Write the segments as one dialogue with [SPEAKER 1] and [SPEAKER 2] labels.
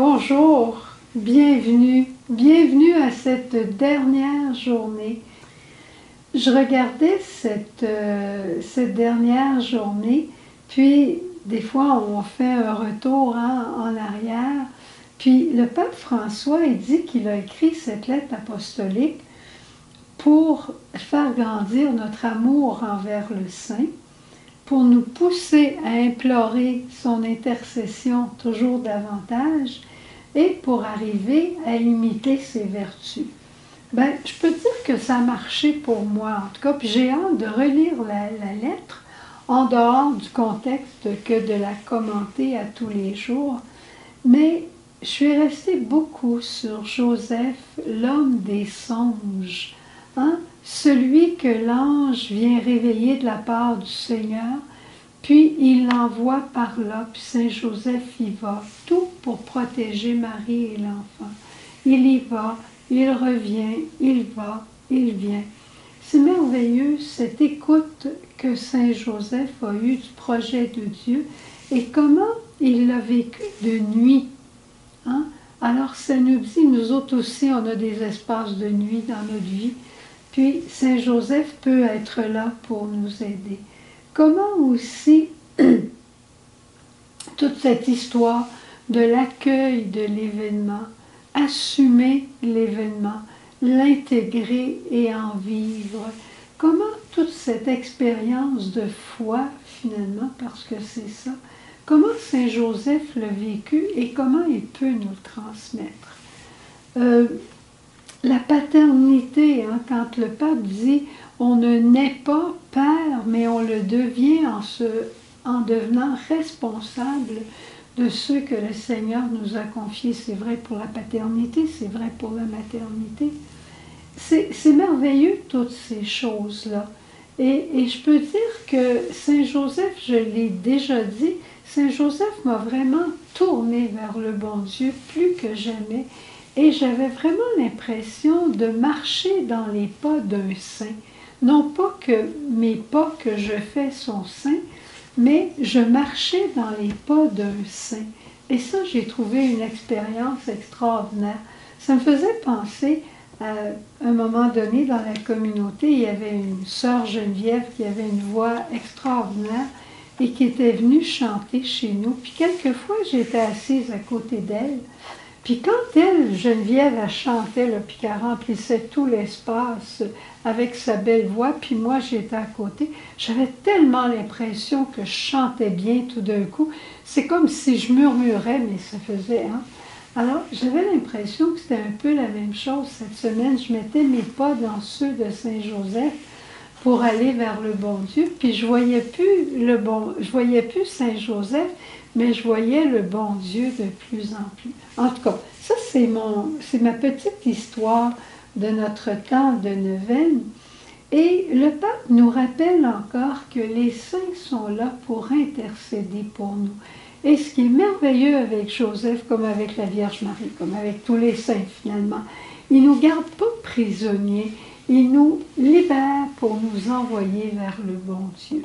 [SPEAKER 1] Bonjour, bienvenue à cette dernière journée. Je regardais cette dernière journée, puis des fois on fait un retour en arrière, puis le pape François il dit qu'il a écrit cette lettre apostolique pour faire grandir notre amour envers le Saint, pour nous pousser à implorer son intercession toujours davantage et pour arriver à imiter ses vertus. Ben, je peux dire que ça a marché pour moi, en tout cas, puis j'ai hâte de relire la lettre en dehors du contexte que de la commenter à tous les jours. Mais je suis restée beaucoup sur Joseph, l'homme des songes, celui que l'ange vient réveiller de la part du Seigneur, puis il l'envoie par là, puis Saint Joseph y va, tout pour protéger Marie et l'enfant. Il y va, il revient, il va, il vient. C'est merveilleux cette écoute que Saint Joseph a eue du projet de Dieu et comment il l'a vécu de nuit. Alors ça nous dit, nous autres aussi, on a des espaces de nuit dans notre vie. Puis Saint Joseph peut être là pour nous aider. Comment aussi toute cette histoire de l'accueil de l'événement, assumer l'événement, l'intégrer et en vivre. Comment toute cette expérience de foi, finalement, parce que c'est ça, comment Saint Joseph l'a vécu et comment il peut nous le transmettre. La paternité, quand le pape dit « on ne naît pas père, mais on le devient en devenant responsable de ceux que le Seigneur nous a confiés ». C'est vrai pour la paternité, c'est vrai pour la maternité. C'est merveilleux toutes ces choses-là. Et je peux dire que Saint Joseph, je l'ai déjà dit, Saint Joseph m'a vraiment tourné vers le bon Dieu plus que jamais. Et j'avais vraiment l'impression de marcher dans les pas d'un saint. Non pas que mes pas que je fais sont saints, mais je marchais dans les pas d'un saint. Et ça, j'ai trouvé une expérience extraordinaire. Ça me faisait penser à un moment donné dans la communauté, il y avait une sœur Geneviève qui avait une voix extraordinaire et qui était venue chanter chez nous. Puis quelquefois, j'étais assise à côté d'elle. Puis quand elle, Geneviève, elle chantait, là, puis qu'elle remplissait tout l'espace avec sa belle voix, puis moi j'étais à côté, j'avais tellement l'impression que je chantais bien tout d'un coup. C'est comme si je murmurais, mais ça faisait... Alors j'avais l'impression que c'était un peu la même chose cette semaine. Je mettais mes pas dans ceux de Saint Joseph pour aller vers le bon Dieu, puis je voyais plus Saint Joseph, mais je voyais le bon Dieu de plus en plus. En tout cas, ça c'est ma petite histoire de notre temps de neuvaine. Et le pape nous rappelle encore que les saints sont là pour intercéder pour nous. Et ce qui est merveilleux avec Joseph, comme avec la Vierge Marie, comme avec tous les saints finalement, il ne nous garde pas prisonniers, il nous libère pour nous envoyer vers le bon Dieu.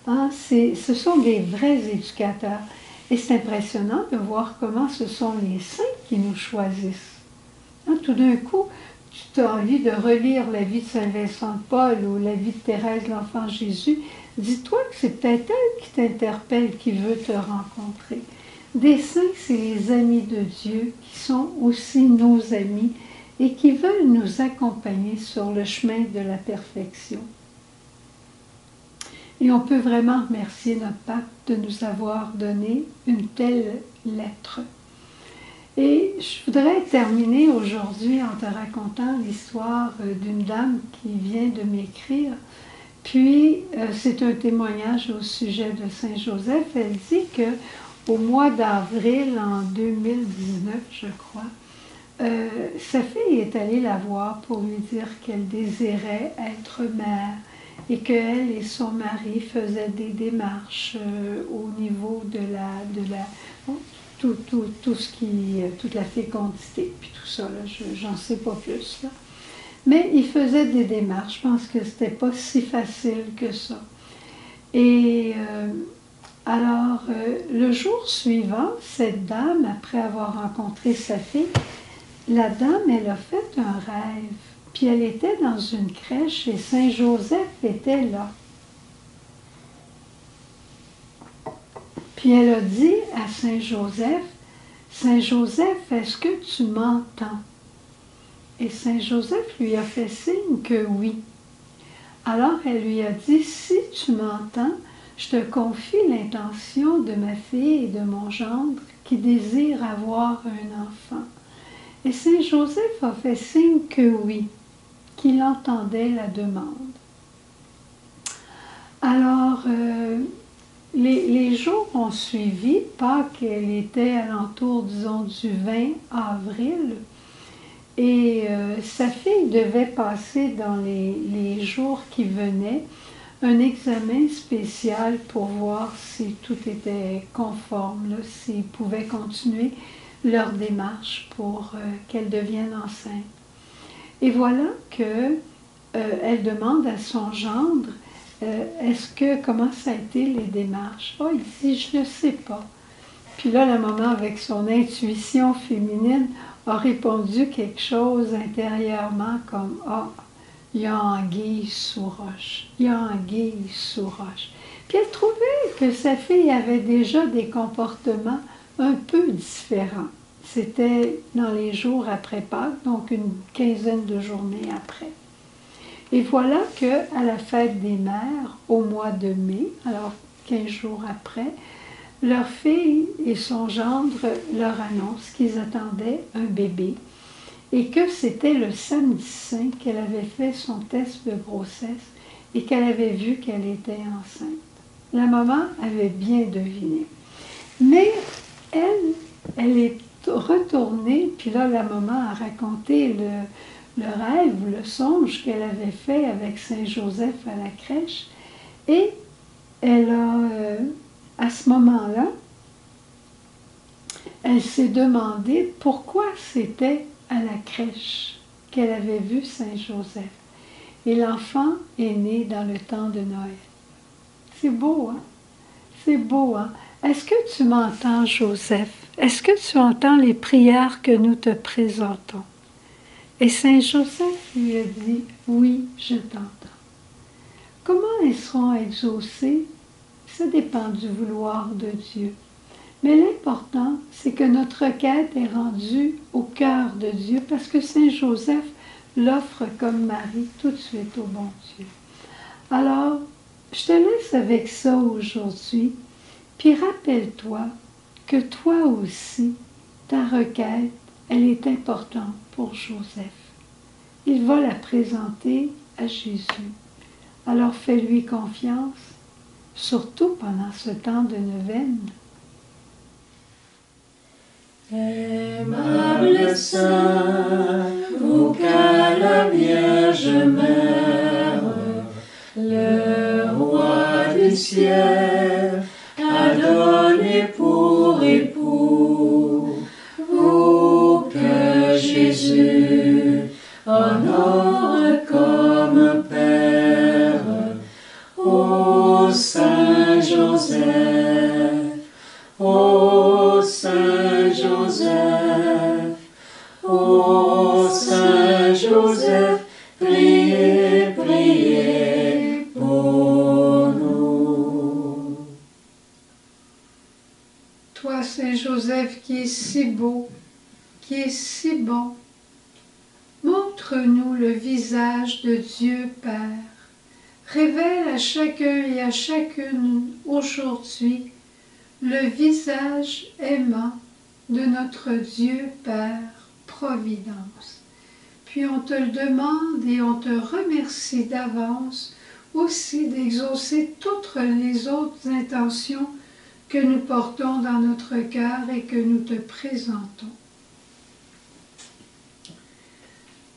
[SPEAKER 1] Ce sont des vrais éducateurs. Et c'est impressionnant de voir comment ce sont les saints qui nous choisissent. Tout d'un coup, tu as envie de relire la vie de Saint Vincent de Paul ou la vie de Thérèse l'Enfant Jésus. Dis-toi que c'est peut-être elle qui t'interpelle, qui veut te rencontrer. Des saints, c'est les amis de Dieu qui sont aussi nos amis et qui veulent nous accompagner sur le chemin de la perfection. Et on peut vraiment remercier notre pape de nous avoir donné une telle lettre. Et je voudrais terminer aujourd'hui en te racontant l'histoire d'une dame qui vient de m'écrire. Puis, c'est un témoignage au sujet de Saint Joseph. Elle dit qu'au mois d'avril en 2019, je crois, sa fille est allée la voir pour lui dire qu'elle désirait être mère et qu'elle et son mari faisaient des démarches au niveau de toute la fécondité, puis tout ça, là, j'en sais pas plus. Là. Mais ils faisaient des démarches, je pense que c'était pas si facile que ça. Et Alors, le jour suivant, cette dame, après avoir rencontré sa fille, la dame, elle a fait un rêve. Puis elle était dans une crèche et Saint Joseph était là. Puis elle a dit à Saint Joseph, est-ce que tu m'entends? Et Saint Joseph lui a fait signe que oui. Alors elle lui a dit, si tu m'entends, je te confie l'intention de ma fille et de mon gendre qui désirent avoir un enfant. Et Saint Joseph a fait signe que oui, qu'il entendait la demande. Alors, les jours ont suivi, Pâques, elle était alentour, disons, du 20 avril, et sa fille devait passer dans les jours qui venaient un examen spécial pour voir si tout était conforme, s'ils pouvaient continuer leur démarche pour qu'elle devienne enceinte. Et voilà que elle demande à son gendre, comment ça a été les démarches? Oh, il dit, je ne sais pas. Puis là, la maman, avec son intuition féminine, a répondu quelque chose intérieurement comme, il y a anguille sous roche, il y a anguille sous roche. Puis elle trouvait que sa fille avait déjà des comportements un peu différents. C'était dans les jours après Pâques, donc une quinzaine de journées après. Et voilà qu'à la fête des mères, au mois de mai, alors 15 jours après, leur fille et son gendre leur annoncent qu'ils attendaient un bébé et que c'était le samedi saint qu'elle avait fait son test de grossesse et qu'elle avait vu qu'elle était enceinte. La maman avait bien deviné. Mais elle est retournée, puis là la maman a raconté le rêve, le songe qu'elle avait fait avec Saint Joseph à la crèche, et elle a, à ce moment-là, elle s'est demandé pourquoi c'était à la crèche qu'elle avait vu Saint Joseph. Et l'enfant est né dans le temps de Noël. C'est beau, hein? C'est beau, hein? Est-ce que tu m'entends, Joseph? Est-ce que tu entends les prières que nous te présentons? Et Saint Joseph lui a dit, oui, je t'entends. Comment elles seront exaucées? Ça dépend du vouloir de Dieu. Mais l'important, c'est que notre requête est rendue au cœur de Dieu, parce que Saint Joseph l'offre comme Marie tout de suite au bon Dieu. Alors, je te laisse avec ça aujourd'hui, puis rappelle-toi que toi aussi, ta requête, elle est importante pour Joseph. Il va la présenter à Jésus. Alors fais-lui confiance, surtout pendant ce temps de neuvaine.
[SPEAKER 2] Aimable Saint, vous qu'à la Vierge Mère, le Roi du ciel a donné pour époux, vous que Jésus honore comme Père, ô Saint Joseph, ô Saint Joseph, ô Saint Joseph, priez, priez pour nous.
[SPEAKER 1] Toi, Saint Joseph, qui est si beau, qui est si bon, montre-nous le visage de Dieu Père. Révèle à chacun et à chacune aujourd'hui le visage aimant de notre Dieu Père Providence. Puis on te le demande et on te remercie d'avance aussi d'exaucer toutes les autres intentions que nous portons dans notre cœur et que nous te présentons.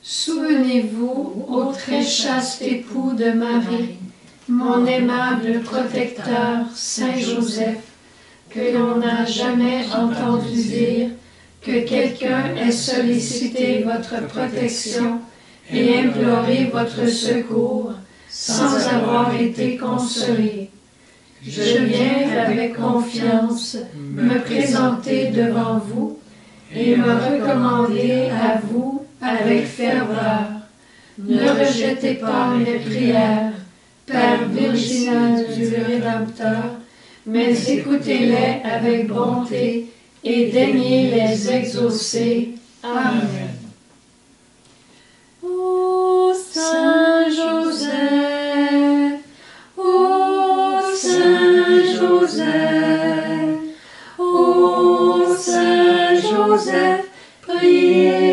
[SPEAKER 1] Souvenez-vous, ô très chaste époux de Marie, mon aimable protecteur, Saint Joseph, que l'on n'a jamais entendu dire que quelqu'un ait sollicité votre protection et imploré votre secours sans avoir été consolé.
[SPEAKER 2] je viens avec confiance me présenter devant vous et me recommander à vous avec ferveur. Ne rejetez pas mes prières, Père virginal du Rédempteur, mais écoutez-les avec bonté et daignez les exaucer. Amen. Ô Saint Joseph, ô Saint Joseph, ô Saint Joseph, priez